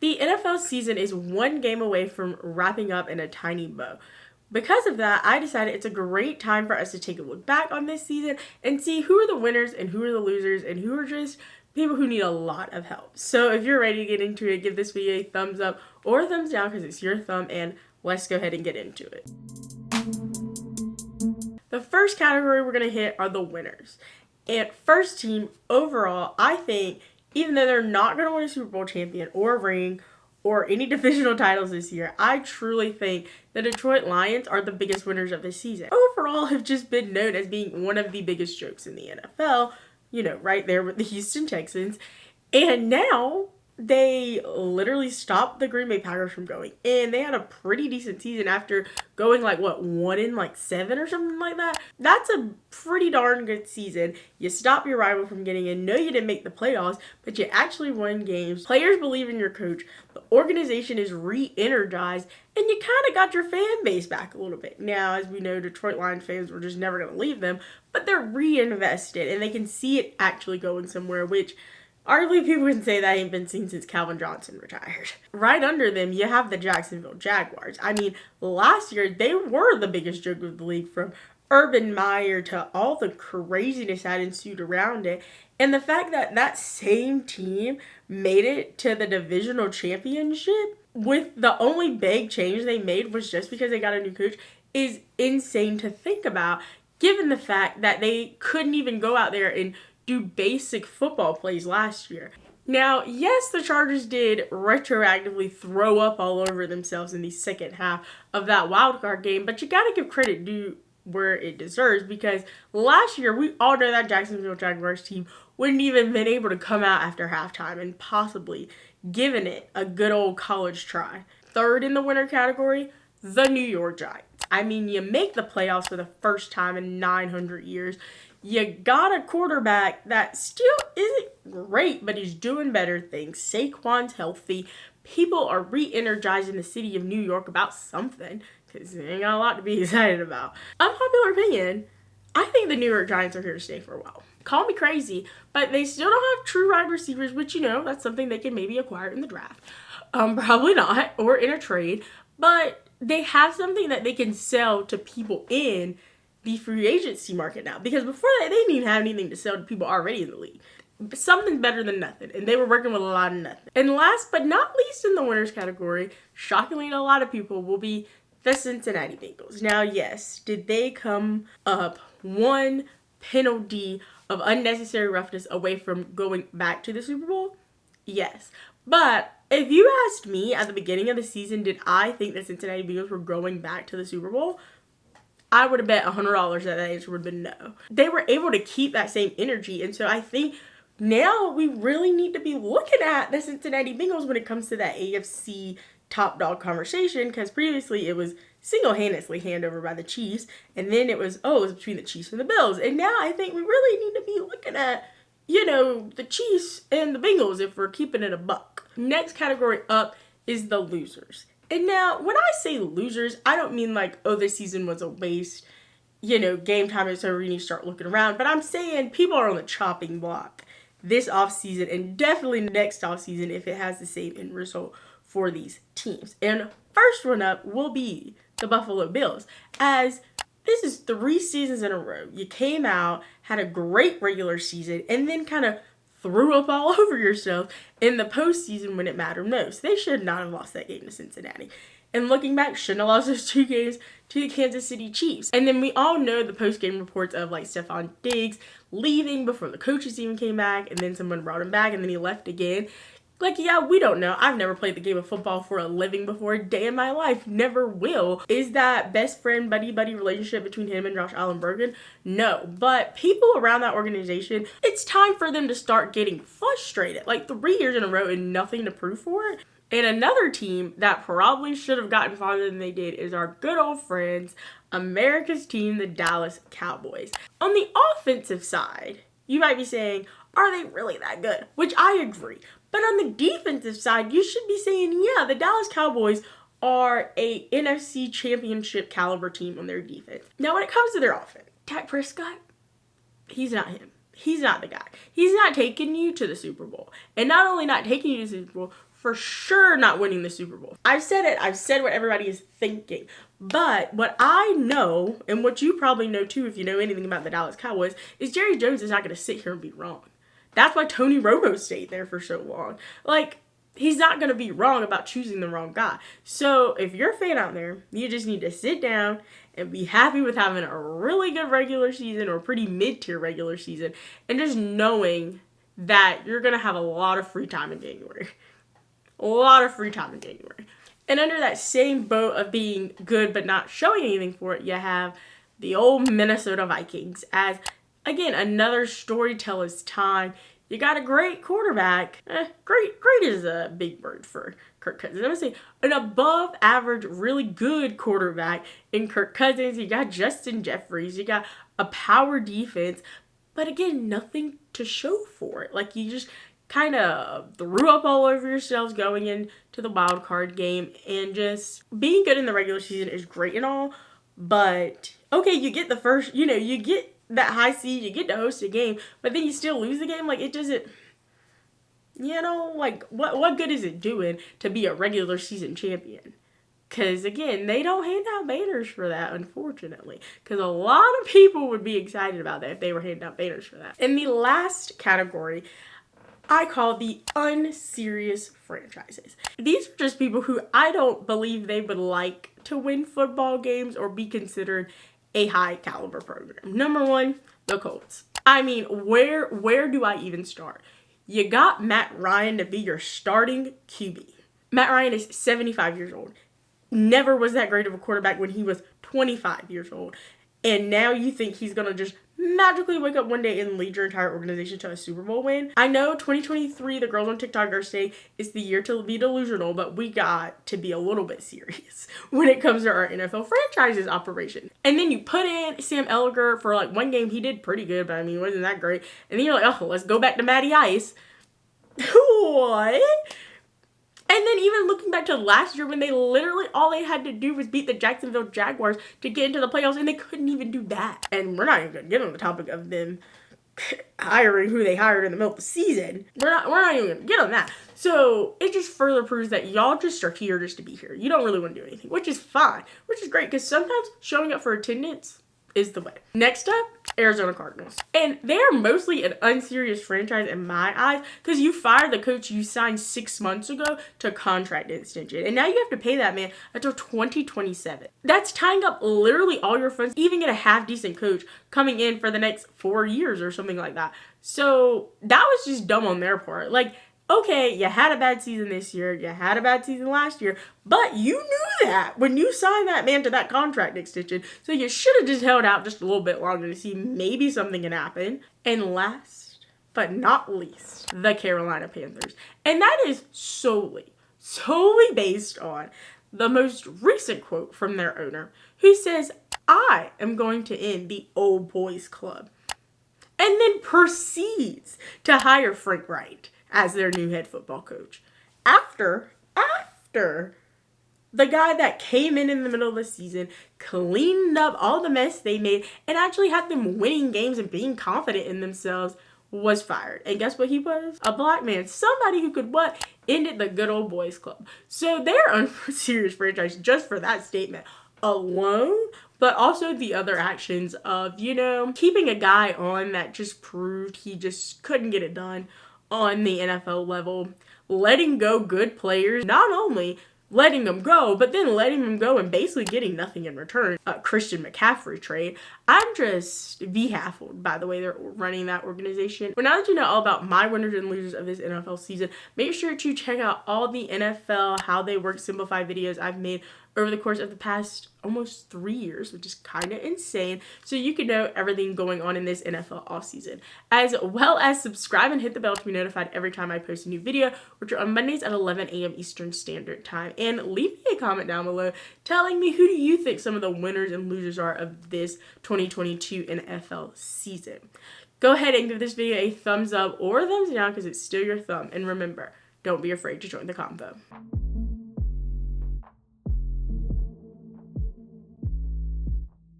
The NFL season is one game away from wrapping up in a tiny bow. Because of that, I decided it's a great time for us to take a look back on this season and see who are the winners and who are the losers and who are just people who need a lot of help. So if you're ready to get into it, give this video a thumbs up or a thumbs down because it's your thumb, and let's go ahead and get into it. The first category we're going to hit are the winners. And first team, overall, I think, even though they're not going to win a Super Bowl champion or a ring or any divisional titles this year, I truly think the Detroit Lions are the biggest winners of this season. Overall, have just been known as being one of the biggest jokes in the NFL, right there with the Houston Texans. And now they literally stopped the Green Bay Packers from going in. They had a pretty decent season after going 1-7 or something like that. That's a pretty darn good season. You stop your rival from getting in. No, you didn't make the playoffs, but you actually won games. Players believe in your coach. The organization is re-energized, and you kind of got your fan base back a little bit. Now, as we know, Detroit Lions fans were just never going to leave them, but they're reinvested, and they can see it actually going somewhere, which arguably, people can say that ain't been seen since Calvin Johnson retired. Right under them, you have the Jacksonville Jaguars. I mean, last year, they were the biggest joke of the league, from Urban Meyer to all the craziness that ensued around it. And the fact that that same team made it to the divisional championship with the only big change they made was just because they got a new coach is insane to think about, given the fact that they couldn't even go out there and do basic football plays last year. Now, yes, the Chargers did retroactively throw up all over themselves in the second half of that wildcard game, but you gotta give credit due where it deserves, because last year we all know that Jacksonville Jaguars team wouldn't even been able to come out after halftime and possibly given it a good old college try. Third in the winner category, the New York Giants. I mean, you make the playoffs for the first time in 900 years. You got a quarterback that still isn't great, but he's doing better things. Saquon's healthy. People are re-energizing the city of New York about something, because they ain't got a lot to be excited about. Unpopular opinion, I think the New York Giants are here to stay for a while. Call me crazy, but they still don't have true wide receivers, which, that's something they can maybe acquire in the draft. Probably not, or in a trade, but they have something that they can sell to people in the free agency market now, because before that, they didn't even have anything to sell to people already in the league. Something better than nothing, and they were working with a lot of nothing. And last but not least in the winners category, shockingly to a lot of people, will be the Cincinnati Bengals. Now, yes, did they come up one penalty of unnecessary roughness away from going back to the Super Bowl? Yes. But if you asked me at the beginning of the season, did I think the Cincinnati Bengals were going back to the Super Bowl? I would have bet $100 that answer would have been no. They were able to keep that same energy, and so I think now we really need to be looking at the Cincinnati Bengals when it comes to that AFC top dog conversation, because previously it was single-handedly handed over by the Chiefs, and then it was between the Chiefs and the Bills, and now I think we really need to be looking at, the Chiefs and the Bengals if we're keeping it a buck. Next category up is the losers. And now, when I say losers, I don't mean this season was a waste, game time is over, you need to start looking around. But I'm saying people are on the chopping block this offseason, and definitely next offseason if it has the same end result for these teams. And first one up will be the Buffalo Bills, as this is 3 seasons in a row. You came out, had a great regular season, and then kind of threw up all over yourself in the postseason when it mattered most. They should not have lost that game to Cincinnati. And looking back, shouldn't have lost those 2 games to the Kansas City Chiefs. And then we all know the post-game reports of Stephon Diggs leaving before the coaches even came back, and then someone brought him back, and then he left again. We don't know. I've never played the game of football for a living before a day in my life. Never will. Is that best friend, buddy relationship between him and Josh Allen broken? No. But people around that organization, it's time for them to start getting frustrated. 3 years in a row and nothing to prove for it. And another team that probably should have gotten farther than they did is our good old friends, America's team, the Dallas Cowboys. On the offensive side, you might be saying, are they really that good? Which I agree. But on the defensive side, you should be saying, yeah, the Dallas Cowboys are a NFC championship caliber team on their defense. Now, when it comes to their offense, Dak Prescott, he's not him. He's not the guy. He's not taking you to the Super Bowl. And not only not taking you to the Super Bowl, for sure not winning the Super Bowl. I've said it. I've said what everybody is thinking. But what I know, and what you probably know too if you know anything about the Dallas Cowboys, is Jerry Jones is not going to sit here and be wrong. That's why Tony Romo stayed there for so long. Like, he's not going to be wrong about choosing the wrong guy. So if you're a fan out there, you just need to sit down and be happy with having a really good regular season or a pretty mid-tier regular season and just knowing that you're going to have a lot of free time in January. A lot of free time in January. And under that same boat of being good but not showing anything for it, you have the old Minnesota Vikings as, again, another storyteller's time. You got a great quarterback. Great is a big word for Kirk Cousins. I'm going to say an above average, really good quarterback in Kirk Cousins. You got Justin Jeffries. You got a power defense. But again, nothing to show for it. Like, you just kind of threw up all over yourselves going into the wild card game, and just being good in the regular season is great and all, but okay, you get the first, you get that high seed, you get to host a game, but then you still lose the game. Like, it doesn't, like, what good is it doing to be a regular season champion? Because, again, they don't hand out banners for that, unfortunately. Because a lot of people would be excited about that if they were handing out banners for that. In the last category, I call the unserious franchises. These are just people who I don't believe they would like to win football games or be considered a high caliber program. Number one, the Colts. I mean, where do I even start? You got Matt Ryan to be your starting QB. Matt Ryan is 75 years old. Never was that great of a quarterback when he was 25 years old. And now you think he's going to just magically wake up one day and lead your entire organization to a Super Bowl win? I know 2023, the girls on TikTok are saying it's the year to be delusional, but we got to be a little bit serious when it comes to our NFL franchises operation. And then you put in Sam Ellinger for like one game. He did pretty good, but I mean, it wasn't that great. And then you're like, oh, let's go back to Matty Ice. What? And then even looking back to last year when they literally, all they had to do was beat the Jacksonville Jaguars to get into the playoffs, and they couldn't even do that. And we're not even going to get on the topic of them hiring who they hired in the middle of the season. We're not even going to get on that. So it just further proves that y'all just are here just to be here. You don't really want to do anything, which is fine, which is great, because sometimes showing up for attendance is the way. Next up, Arizona Cardinals. And they are mostly an unserious franchise in my eyes, because you fired the coach you signed 6 months ago to contract extension. And now you have to pay that man until 2027. That's tying up literally all your funds, even get a half-decent coach coming in for the next 4 years or something like that. So that was just dumb on their part. Like, okay, you had a bad season this year, you had a bad season last year, but you knew that when you signed that man to that contract extension, so you should have just held out just a little bit longer to see maybe something can happen. And last but not least, the Carolina Panthers. And that is solely based on the most recent quote from their owner, who says, I am going to end the old boys club. And then proceeds to hire Frank Wright as their new head football coach. After the guy that came in the middle of the season, cleaned up all the mess they made, and actually had them winning games and being confident in themselves, was fired. And guess what he was? A black man. Somebody who could ended the good old boys club. So they're a serious franchise just for that statement alone, but also the other actions of, keeping a guy on that just proved he just couldn't get it done on the NFL level, letting go good players, not only letting them go, but then letting them go and basically getting nothing in return. Christian McCaffrey trade. I'm just baffled by the way they're running that organization. But now that you know all about my winners and losers of this NFL season, make sure to check out all the NFL How They Work simplified videos I've made over the course of the past almost 3 years, which is kind of insane, so you can know everything going on in this NFL offseason. As well as subscribe and hit the bell to be notified every time I post a new video, which are on Mondays at 11 a.m. Eastern Standard Time. And leave me a comment down below telling me who do you think some of the winners and losers are of this 2022 NFL season. Go ahead and give this video a thumbs up or a thumbs down, because it's still your thumb. And remember, don't be afraid to join the convo.